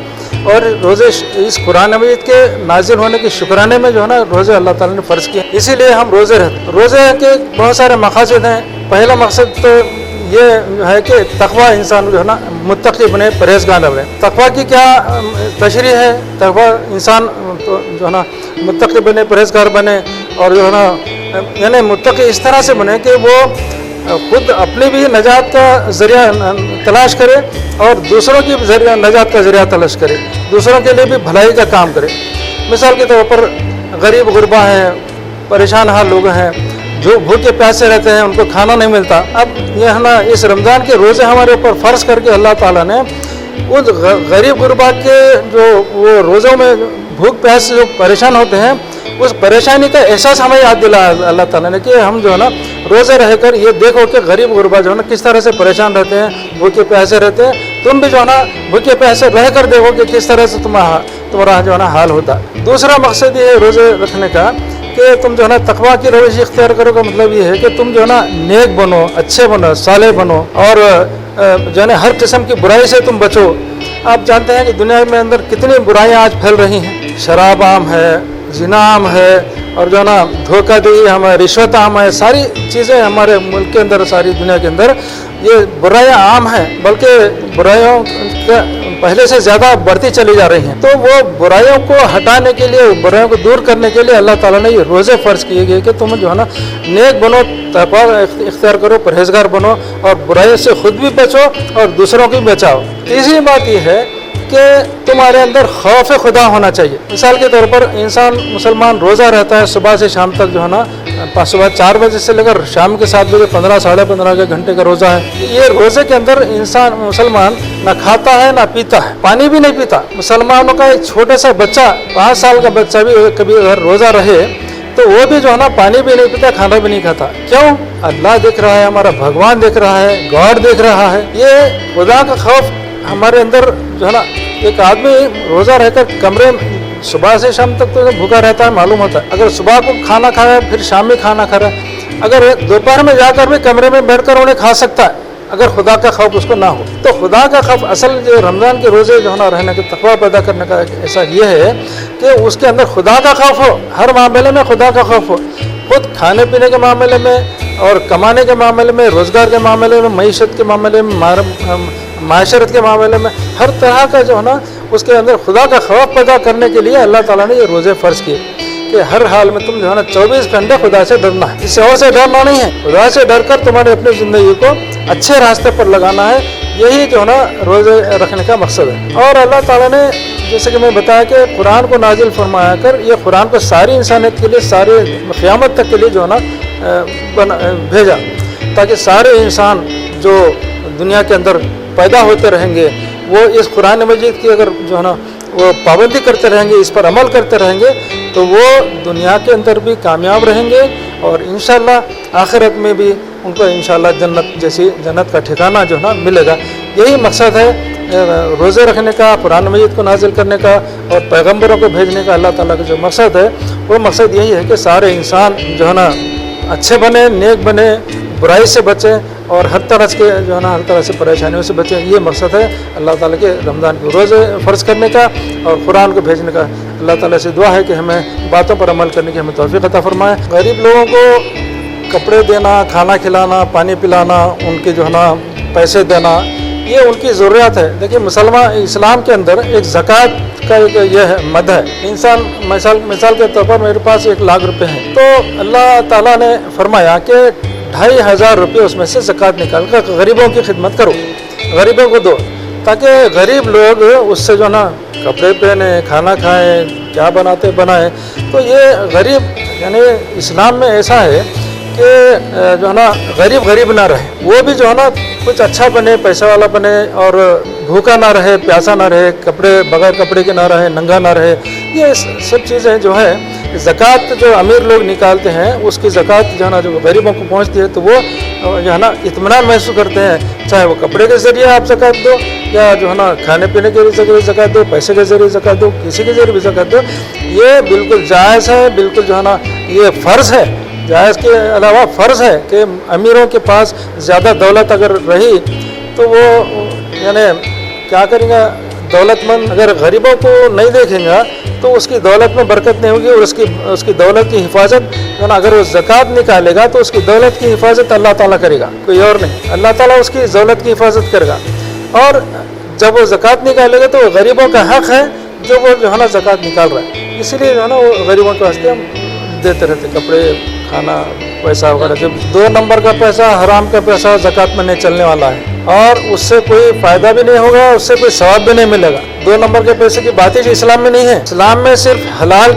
और रोज़े इस कुरान मजीद के नाजिल होने के शुक्राने में जो है ना रोज़े अल्लाह ताला ने फ़र्ज़ किए, इसीलिए हम रोज़े रहते. रोज़े के बहुत सारे मकासद हैं. पहला मकसद तो ये है कि तक़वा इंसान जो है ना मुत्तक़ी बने, परहेज़गार बने. तक़वा की क्या तशरीह है? तक़वा इंसान तो जो है ना मुत्तक़ी बने, परहेज़गार बने और जो है ना यानी मुत्तक़ी इस तरह से बने कि वो खुद अपनी भी नजात का ज़रिया तलाश करे और दूसरों की नजात का ज़रिया तलाश करे, दूसरों के लिए भी भलाई का काम करे. मिसाल के तौर पर गरीब गुरबा हैं, परेशान हाल लोग हैं, जो भूखे प्यासे रहते हैं, उनको खाना नहीं मिलता. अब ये है ना इस रमज़ान के रोज़े हमारे ऊपर फ़र्ज़ करके अल्लाह ताला ने उन गरीब गुरबा के जो वो रोज़ों में भूख प्यास जो परेशान होते हैं, उस परेशानी का एहसास हमें याद दिलाया अल्लाह ताला ने कि हम जो है ना रोज़े रहकर ये देखो कि गरीब गुरबा जो है ना किस तरह से परेशान रहते हैं, भूखे प्यासे रहते हैं. तुम भी जो है ना भूखे प्यासे रह कर देखो कि किस तरह से तुम्हारा जो है ना हाल होता. दूसरा मकसद ये है रोज़े रखने का कि तुम जो है ना तक़वा की रविश इख्तियार करो. का मतलब ये है कि तुम जो है ना नेक बनो, अच्छे बनो, साले बनो और जो है ना हर किस्म की बुराई से तुम बचो. आप जानते हैं कि दुनिया में अंदर कितनी बुराइयाँ आज फैल रही हैं. शराब आम है, जिना आम है और जो है ना धोखाधड़ी हम है, रिश्वत आम है. सारी चीज़ें हमारे मुल्क के अंदर, सारी दुनिया के अंदर ये बुराइयाँ आम हैं, बल्कि बुराइयों पहले से ज़्यादा बढ़ती चली जा रही हैं. तो वो बुराइयों को हटाने के लिए, बुराइयों को दूर करने के लिए अल्लाह ताला ने ये रोज़े फ़र्ज़ किए गए कि तुम जो है ना नेक बनो, तक़वा इख्तियार करो, परहेज़गार बनो और बुराइयों से खुद भी बचो और दूसरों की बचाओ. तीसरी बात ये है कि तुम्हारे अंदर खौफ खुदा होना चाहिए. मिसाल के तौर पर इंसान मुसलमान रोज़ा रहता है सुबह से शाम तक जो है ना, सुबह 4 बजे से लेकर शाम के 7 बजे 15 साढ़े 15 के घंटे का रोज़ा है. ये रोज़े के अंदर इंसान मुसलमान ना खाता है ना पीता है, पानी भी नहीं पीता. मुसलमानों का एक छोटा सा बच्चा, 5 साल का बच्चा भी कभी अगर रोज़ा रहे तो वो भी जो है ना पानी भी नहीं पीता, खाना भी नहीं खाता. क्यों? अल्लाह देख रहा है, हमारा भगवान देख रहा है, गॉड देख रहा है. ये खुदा का खौफ हमारे अंदर जो है ना. एक आदमी रोज़ा रहकर कमरे में सुबह से शाम तक तो भूखा रहता है, मालूम होता है. अगर सुबह को खाना खाया फिर शाम में खाना खा रहा है, अगर दोपहर में जाकर भी कमरे में बैठकर उन्हें खा सकता है अगर खुदा का खौफ उसको ना हो. तो खुदा का खौफ असल जो रमज़ान के रोज़े जो है ना रहने का तक़वा पैदा करने का ऐसा ये है कि उसके अंदर खुदा का खौफ हो, हर मामले में खुदा का खौफ हो. खुद खाने पीने के मामले में और कमाने के मामले में, रोज़गार के मामले में, मईशत के मामले में, माशरत के मामले में, हर तरह का जो है ना उसके अंदर खुदा का खौफ पैदा करने के लिए अल्लाह ताला ने ये रोज़े फ़र्ज़ किए कि हर हाल में तुम जो है ना 24 घंटे खुदा से डरना है, किसी और से डरना नहीं है। खुदा से डर कर तुम्हारे अपनी ज़िंदगी को अच्छे रास्ते पर लगाना है, यही जो है ना रोज़े रखने का मकसद है। और अल्लाह ताला ने जैसे कि मैं बताया कि कुरान को नाजिल फरमाया कर, ये कुरान को सारी इंसानियत के लिए, सारे क़यामत तक के लिए जो है ना भेजा, ताकि सारे इंसान जो दुनिया के अंदर पैदा होते रहेंगे वो इस कुरान मजीद की अगर जो है ना वो पाबंदी करते रहेंगे, इस पर अमल करते रहेंगे, तो वो दुनिया के अंदर भी कामयाब रहेंगे और इंशाअल्लाह आखिरत में भी उनको इंशाअल्लाह जन्नत का ठिकाना जो है ना मिलेगा। यही मकसद है रोज़े रखने का, कुरान मजीद को नाजिल करने का और पैगंबरों को भेजने का। अल्लाह ताला का जो मकसद है वो मकसद यही है कि सारे इंसान जो है ना अच्छे बने, नेक बने, बुराई से बचें और हर तरह के जो है ना हर तरह से परेशानियों से बचें। ये मकसद है अल्लाह ताला के रमज़ान के रोज़े फ़र्ज़ करने का और कुरान को भेजने का। अल्लाह ताला से दुआ है कि हमें बातों पर अमल करने की हमें तौफ़ीक़ अता फ़रमाए। गरीब लोगों को कपड़े देना, खाना खिलाना, पानी पिलाना, उनके जो है ना पैसे देना, ये उनकी ज़रूरत है। देखिए मुसलमान इस्लाम के अंदर एक ज़कात का एक यह है मद है। इंसान मिसाल के तौर पर मेरे पास 1 लाख रुपए हैं, तो अल्लाह ताला ने फरमाया कि 2500 रुपये उसमें से ज़कात निकाल कर गरीबों की खिदमत करो, गरीबों को दो, ताकि गरीब लोग उससे जो ना कपड़े पहने, खाना खाएं, क्या बनाते बनाएं। तो ये गरीब यानी इस्लाम में ऐसा है कि जो है ना गरीब ना रहे, वो भी जो है ना कुछ अच्छा बने, पैसा वाला बने और भूखा ना रहे, प्यासा ना रहे, कपड़े बगैर कपड़े के ना रहे, नंगा ना रहे। ये सब चीज़ें जो है ज़कात जो अमीर लोग निकालते हैं उसकी ज़कात जो है ना जो गरीबों को पहुंचती है, तो वो जो है ना इत्मीनान महसूस करते हैं। चाहे वो कपड़े के ज़रिए आप ज़कात दो या जो है ना खाने पीने के ज़रिए ज़कात दो, पैसे के ज़रिए ज़कात दो, किसी के ज़रिए भी ज़कात दो, ये बिल्कुल जायज़ है, बिल्कुल जो है ना ये फ़र्ज़ है। जायज़ के अलावा फ़र्ज़ है कि अमीरों के पास ज़्यादा दौलत अगर रही तो वो यानी क्या करेंगे, दौलतमंद अगर गरीबों को नहीं देखेंगे तो उसकी दौलत में बरकत नहीं होगी और उसकी दौलत की हिफाजत है ना, अगर वो ज़कात निकालेगा तो उसकी दौलत की हिफाजत अल्लाह ताला करेगा, कोई और नहीं। अल्लाह ताला उसकी दौलत की हिफाजत करेगा। और जब वो ज़कात निकालेगा तो वो गरीबों का हक़ है जो वो जो है ना ज़कात निकाल रहा है, इसीलिए जो है ना वो गरीबों के वास्ते हम देते रहते, कपड़े, खाना, पैसा वगैरह। जब 2 नंबर का पैसा, हराम का पैसा ज़कात में नहीं चलने वाला है और उससे कोई फ़ायदा भी नहीं होगा, उससे कोई सवाब भी नहीं मिलेगा। 2 नंबर के पैसे की बात ही इस्लाम में नहीं है। इस्लाम में सिर्फ हलाल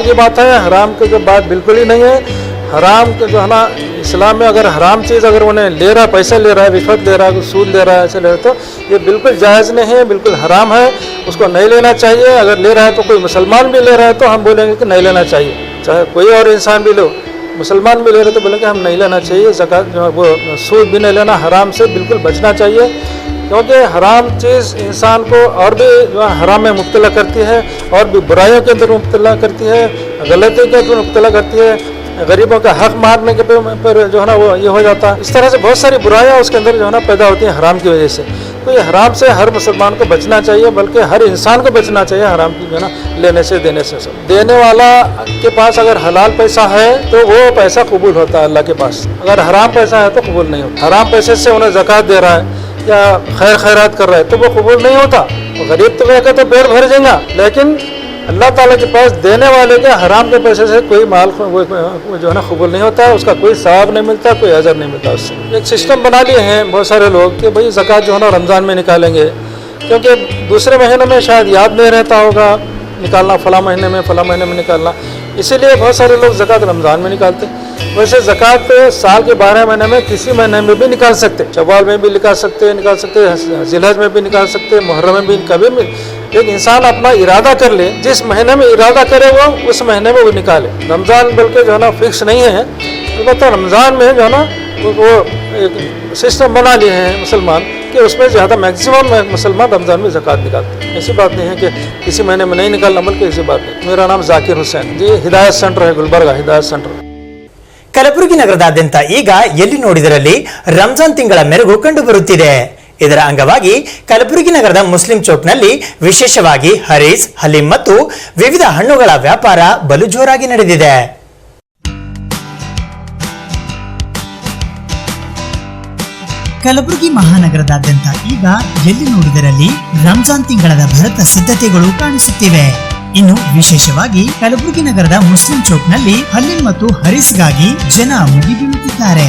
की बात है, हराम की बात बिल्कुल ही नहीं है। हराम के जो है ना इस्लाम में अगर हराम चीज़ अगर उन्हें ले रहा है, पैसा ले रहा है, रिश्वत ले रहा है, सूद ले रहा है, ऐसे ले रहा है, तो ये बिल्कुल जायज़ नहीं है, बिल्कुल हराम है, उसको नहीं लेना चाहिए। अगर ले रहा है तो कोई मुसलमान भी ले रहा है तो हम बोलेंगे कि नहीं लेना चाहिए, चाहे कोई और इंसान भी लो, मुसलमान भी ले रहे तो बोलेंगे हम नहीं लेना चाहिए। ज़कात जो है वो सूद भी नहीं लेना, हराम से बिल्कुल बचना चाहिए, क्योंकि हराम चीज़ इंसान को और भी जो है हराम में मुब्तला करती है और भी बुराइयों के अंदर मुब्तला करती है, गलती के अंदर मुब्तला करती है, गरीबों का हक मारने के पर जो है ना वो ये हो जाता है। इस तरह से बहुत सारी बुराइयाँ उसके अंदर जो है ना पैदा होती हैं हराम की वजह से। तो ये हराम से हर मुसलमान को बचना चाहिए, बल्कि हर इंसान को बचना चाहिए हराम की जो है ना लेने से, देने से। सब देने वाला के पास अगर हलाल पैसा है तो वो पैसा कबूल होता है अल्लाह के पास, अगर हराम पैसा है तो कबूल नहीं होता। हराम पैसे से उन्हें ज़कात दे रहा है या खैरात कर रहा है तो वो कबूल नहीं होता। गरीब तो कहकर तो पेट भर जाएगा, लेकिन अल्लाह ताला के पास देने वाले के हराम के पैसे से कोई माल वो जो है ना कबूल नहीं होता, उसका कोई सवाब नहीं मिलता, कोई अजर नहीं मिलता उससे। एक सिस्टम बना लिए हैं बहुत सारे लोग कि भाई ज़कात जो है ना रमज़ान में निकालेंगे, क्योंकि दूसरे महीनों में शायद याद नहीं रहता होगा निकालना, फला महीने में निकालना, इसीलिए बहुत सारे लोग ज़कात रमज़ान में निकालते। वैसे ज़कात साल के 12 महीने में किसी महीने में भी निकाल सकते, शव्वाल में भी निकाल सकते, ज़िलहज में भी निकाल सकते, मुहर्रम में भी, कभी भी एक इंसान अपना इरादा कर ले, जिस महीने में इरादा करे वो उस महीने में वो निकाले। रमज़ान बल्कि जो है ना फिक्स नहीं है, अलबत्ता रमज़ान में जो है ना वो एक सिस्टम बना लिए हैं मुसलमान कि उसमें ज़्यादा मैक्सिमम मुसलमान रमज़ान में ज़कात निकालते हैं। ऐसी बात नहीं है कि किसी महीने में नहीं निकालना, बल्कि ऐसी बात नहीं। मेरा नाम जाकिर हुसैन जी, हिदायत सेंटर है गुलबर्गा, हिदायत सेंटर। ಕಲಬುರಗಿ ನಗರದಾದ್ಯಂತ ಈಗ ಎಲ್ಲಿ ನೋಡಿದರಲ್ಲಿ ರಂಜಾನ್ ತಿಂಗಳ ಮೆರುಗು ಕಂಡು ಬರುತ್ತಿದೆ. ಇದರ ಅಂಗವಾಗಿ ಕಲಬುರಗಿ ನಗರದ ಮುಸ್ಲಿಂ ಚೌಕ್ನಲ್ಲಿ ವಿಶೇಷವಾಗಿ ಹರೀಸ್, ಹಲೀಂ ಮತ್ತು ವಿವಿಧ ಹಣ್ಣುಗಳ ವ್ಯಾಪಾರ ಬಲು ಜೋರಾಗಿ ನಡೆದಿದೆ. ಕಲಬುರಗಿ ಮಹಾನಗರದಾದ್ಯಂತ ಈಗ ಎಲ್ಲಿ ನೋಡಿದರಲ್ಲಿ ರಂಜಾನ್ ತಿಂಗಳದ ಭರತ ಸಿದ್ಧತೆಗಳು ಕಾಣಿಸುತ್ತಿವೆ. ಇನ್ನು ವಿಶೇಷವಾಗಿ ಕಲಬುರಗಿ ನಗರದ ಮುಸ್ಲಿಂ ಚೌಕ್ ನಲ್ಲಿ ಹಲೀಂ ಮತ್ತು ಹರೀಸ್ಗಾಗಿ ಜನ ಮುಗಿಬೀಳುತ್ತಿದ್ದಾರೆ.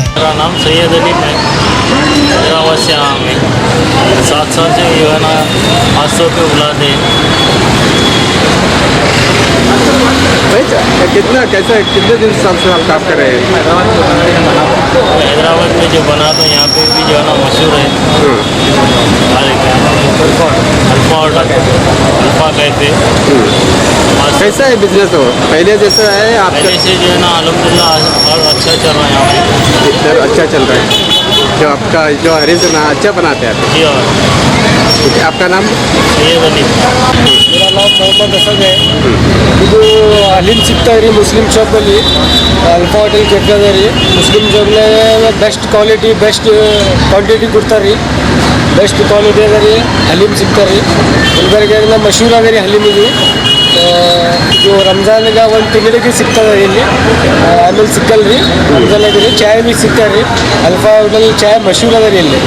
कितने दिन से आप काम कर रहे हैं? हैदराबाद में जो बना तो यहाँ पे भी जो है ना मशहूर है। अल्फा कहते। कैसा है बिजनेस? हो पहले जैसा है आप? पहले से जो है ना अल्हम्दुलिल्लाह और अच्छा चल रहा है यहाँ पे। इधर अच्छा चल रहा है। जो आपका जो हरीश ना अच्छा बनाते हैं जी। और आपका नाम? सैयद अली। मेरा नाम मोहम्मद असद है. ಇದು ಹಲೀಂ ಸಿಗ್ತಾ ರೀ ಮುಸ್ಲಿಂ ಶಾಪಲ್ಲಿ. ಅಲ್ಫಾ ಹೋಟೆಲ್ ಕೆಟ್ಟದ ರೀ. ಮುಸ್ಲಿಂ ಜಾಬ್ಲೆ ಬೆಸ್ಟ್ ಕ್ವಾಲಿಟಿ ಬೆಸ್ಟ್ ಕ್ವಾಂಟಿಟಿ ಕೊಡ್ತಾರೆ ರೀ. ಬೆಸ್ಟ್ ಕ್ವಾಲಿಟಿ ಅದ ರೀ. ಹಲೀಂ ಸಿಗ್ತಾರೆ ರೀ. ಗುಲ್ಬರ್ಗ ಮಶಹೂರ್ ಅದ ರೀ ಹಲೀಮ್ ಇದು. ಇದು ರಂಜಾನ್ಗೆ ಒಂದು ತಿಂಗಳಿಗೆ ಸಿಗ್ತದೆ ಇಲ್ಲಿ. ಆಮೇಲೆ ಸಿಕ್ಕಲ್ಲ ರೀ. ರಂಜಾನ್ ಅದ ರೀ. ಚಾಯ್ ಭೀ ಸಿಗ್ತಾರೆ ರೀ. ಅಲ್ಫಾ ಹೋಟೆಲ್ ಚಾಯ್ ಮಶಹೂರ್ ಅದ ರೀ ಇಲ್ಲಿ.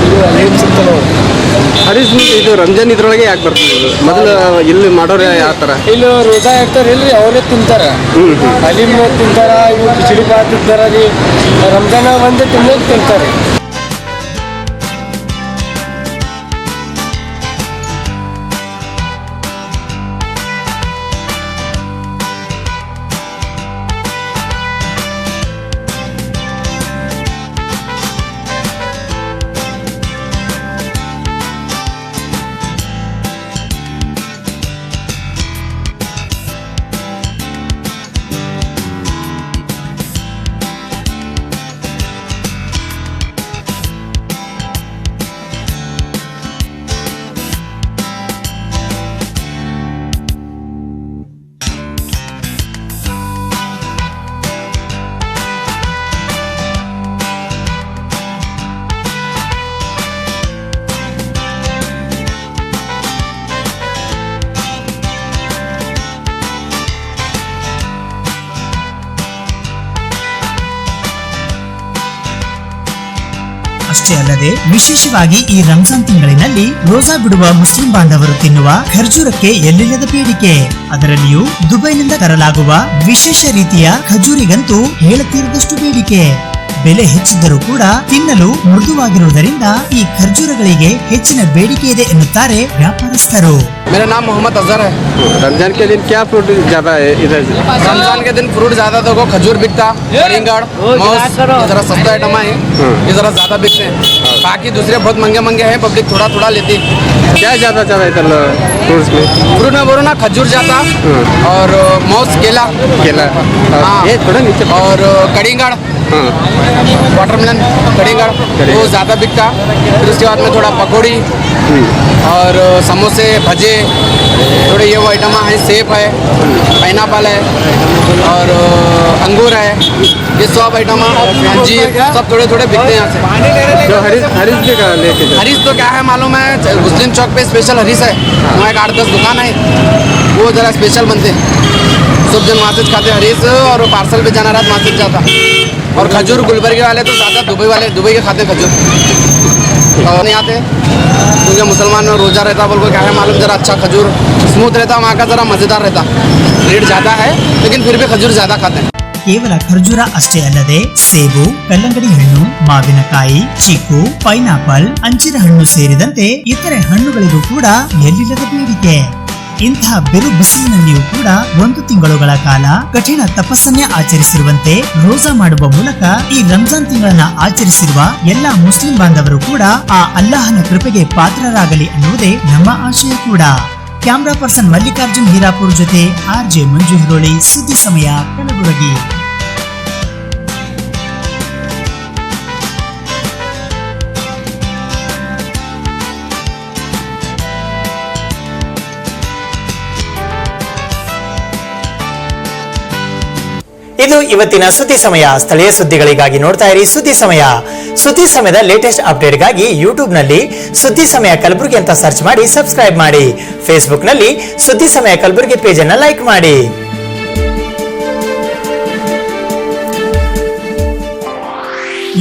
ಇದು ಹಲೀಂ ಸಿಗ್ತದೆ. ಹರೀಶ್ ಇದು ರಂಜಾನ್ ಇದ್ರೊಳಗೆ ಯಾಕೆ ಬರ್ತದೆ? ಮೊದಲು ಇಲ್ಲಿ ಮಾಡೋರು ಯಾವ ಥರ? ಇಲ್ಲಿ ರೋಜಾ ಇರ್ತಾರೆ ಇಲ್ರಿ, ಅವರೇ ತಿಂತಾರೆ. ಹಲೀಮ್ ತಿಂತಾರ, ಇವು ಕಿಚಡಿ ಬಾತ್ ತಿಂತಾರ ರೀ. ರಂಜಾನ ಒಂದೇ ತಿನ್ನೋದು ತಿಂತಾರೆ. ಅಷ್ಟೇ ಅಲ್ಲದೆ ವಿಶೇಷವಾಗಿ ಈ ರಂಜಾನ್ ತಿಂಗಳಿನಲ್ಲಿ ರೋಜಾ ಬಿಡುವ ಮುಸ್ಲಿಂ ಬಾಂಧವರು ತಿನ್ನುವ ಖರ್ಜೂರಕ್ಕೆ ಎಲ್ಲಿಲ್ಲದ ಬೇಡಿಕೆ. ಅದರಲ್ಲಿಯೂ ದುಬೈನಿಂದ ತರಲಾಗುವ ವಿಶೇಷ ರೀತಿಯ ಖಜೂರಿಗಂತೂ ಹೇಳತೀರದಷ್ಟು ಬೇಡಿಕೆ. ಬೆಲೆ ಹೆಚ್ಚಿದ್ದರೂ ಕೂಡ ತಿನ್ನಲು ಮೃದುವಾಗಿರುವುದರಿಂದ ಈ ಖರ್ಜೂರಗಳಿಗೆ ಹೆಚ್ಚಿನ ಬೇಡಿಕೆ ಇದೆ ಎನ್ನುತ್ತಾರೆ ವ್ಯಾಪಾರಸ್ಥರು. मेरा नाम मोहम्मद अजहर है. रमजान के दिन क्या फ्रूट ज़्यादा है इधर? रमजान के दिन फ्रूट ज़्यादा तो खजूर बिकता, कलिंगड़, मौस जरा सस्ता आइटम है, ये जरा ज़्यादा बिकते हैं. बाकी दूसरे बहुत महंगे महंगे हैं, पब्लिक थोड़ा थोड़ा लेती. क्या ज़्यादा चल रहा है इधर फ्रूट्स में? फ्रूट में बोलो ना खजूर ज़्यादा और मौस केला हाँ, ये थोड़ा नीचे और कलिंगड़ वाटरमेलन कलिंगड़ वो ज़्यादा बिकता. फिर उसके बाद में थोड़ा पकौड़ी और समोसे भजे थोड़े ये वो आइटम है. सेब है, पाइनएप्पल है और अंगूर है. ये सब आइटम अंजीर सब थोड़े थोड़े बिकते हैं यहाँ से. जो हरीश भी का लेके हरीश तो क्या है मालूम है, मुस्लिम चौक पे स्पेशल हरीश है. वहाँ एक 8-10 दुकान है, वो ज़रा स्पेशल बनते हैं. सब जन वहाँ से खाते हरीश और पार्सल पे जाना रहा वहाँ से जाता. और खजूर गुलबर्गे वाले तो ज़्यादा दुबई के खाते खजूर और नहीं आते क्योंकि मुसलमान में रोज़ा रहता बोल को क्या है मालूम, ज़रा अच्छा खजूर स्मूथ रहता, वहाँ का ज़रा मज़ेदार रहता. रेट ज़्यादा है लेकिन फिर भी खजूर ज़्यादा खाते हैं. ಕೇವಲ ಖರ್ಜೂರ ಅಷ್ಟೇ ಅಲ್ಲದೆ ಸೇಬು, ಕಲ್ಲಂಗಡಿ ಹಣ್ಣು, ಮಾವಿನಕಾಯಿ, ಚೀಕು, ಪೈನಾಪಲ್, ಅಂಜಿರ ಹಣ್ಣು ಸೇರಿದಂತೆ ಇತರೆ ಹಣ್ಣುಗಳಿಗೂ ಕೂಡ ಎಲ್ಲಿಲ್ಲದ ಬೇಡಿಕೆ. ಇಂತಹ ಬೆರು ಬಿಸಿಲಿನಲ್ಲಿಯೂ ಕೂಡ 1 ತಿಂಗಳುಗಳ ಕಾಲ ಕಠಿಣ ತಪಸ್ಸನ್ನೇ ಆಚರಿಸಿರುವಂತೆ ರೋಜಾ ಮಾಡುವ ಮೂಲಕ ಈ ರಂಜಾನ್ ತಿಂಗಳನ್ನ ಆಚರಿಸಿರುವ ಎಲ್ಲಾ ಮುಸ್ಲಿಂ ಬಾಂಧವರು ಕೂಡ ಆ ಅಲ್ಲಾಹನ ಕೃಪೆಗೆ ಪಾತ್ರರಾಗಲಿ ಅನ್ನುವುದೇ ನಮ್ಮ ಆಶಯ ಕೂಡ. ಕ್ಯಾಮ್ರಾ ಪರ್ಸನ್ ಮಲ್ಲಿಕಾರ್ಜುನ್ ಹೀರಾಪುರ್ ಜೊತೆ ಆರ್ಜೆ ಮಂಜು ಹಿರೋಳಿ, ಸುದ್ದಿ ಸಮಯ, ಕಲಬುರಗಿ. ಇದು ಇವತ್ತಿನ ಸುದ್ದಿ ಸಮಯ. ಸ್ಥಳೀಯ ಸುದ್ದಿಗಳಿಗಾಗಿ ನೋಡ್ತಾ ಇರಿ ಸುದ್ದಿ ಸಮಯ. ಸುದ್ದಿ ಸಮಯದ ಲೇಟೆಸ್ಟ್ ಅಪ್ಡೇಟ್ಗಾಗಿ ಯೂಟ್ಯೂಬ್ ನಲ್ಲಿ ಸುದ್ದಿ ಸಮಯ ಕಲಬುರಗಿ ಅಂತ ಸರ್ಚ್ ಮಾಡಿ ಸಬ್ಸ್ಕ್ರೈಬ್ ಮಾಡಿ. ಫೇಸ್ಬುಕ್ ನಲ್ಲಿ ಸುದ್ದಿ ಸಮಯ ಕಲಬುರಗಿ ಪೇಜ್ ಅನ್ನು ಲೈಕ್ ಮಾಡಿ.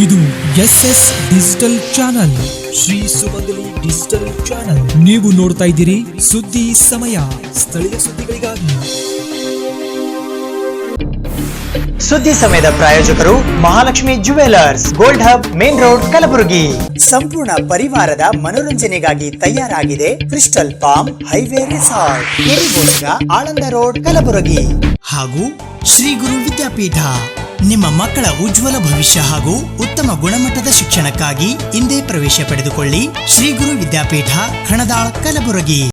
ಇದು SS ಡಿಜಿಟಲ್ ಚಾನಲ್, ಶ್ರೀ ಸುಮಂಗಲಿ ಡಿಜಿಟಲ್ ಚಾನಲ್. ನೀವು ನೋಡ್ತಾ ಇದ್ದೀರಿ ಸುದ್ದಿ ಸಮಯ, ಸ್ಥಳೀಯ ಸುದ್ದಿಗಳಿಗಾಗಿ. ಸುದ್ದಿ ಸಮಯದ ಪ್ರಾಯೋಜಕರು Mahalakshmi jewellers, gold hub, main road, Kalaburagi. ಸಂಪೂರ್ಣ ಪರಿವಾರದ ಮನೋರಂಜನೆಗಾಗಿ ತಯಾರಾಗಿದೆ ಕ್ರಿಸ್ಟಲ್ ಪಾಮ್ ಹೈವೇ ರೆಸಾರ್ಟ್, ಕೆರಿಬೋಸ್ಗ, ಆಳಂದ ರೋಡ್, ಕಲಬುರಗಿ. ಹಾಗೂ ಶ್ರೀ ಗುರು ವಿದ್ಯಾಪೀಠ, ನಿಮ್ಮ ಮಕ್ಕಳ ಉಜ್ವಲ ಭವಿಷ್ಯ ಹಾಗೂ ಉತ್ತಮ ಗುಣಮಟ್ಟದ ಶಿಕ್ಷಣಕ್ಕಾಗಿ ಇಂದೇ ಪ್ರವೇಶ ಪಡೆದುಕೊಳ್ಳಿ. ಶ್ರೀ ಗುರು ವಿದ್ಯಾಪೀಠ, ಖಣದಾಳ್, ಕಲಬುರಗಿ.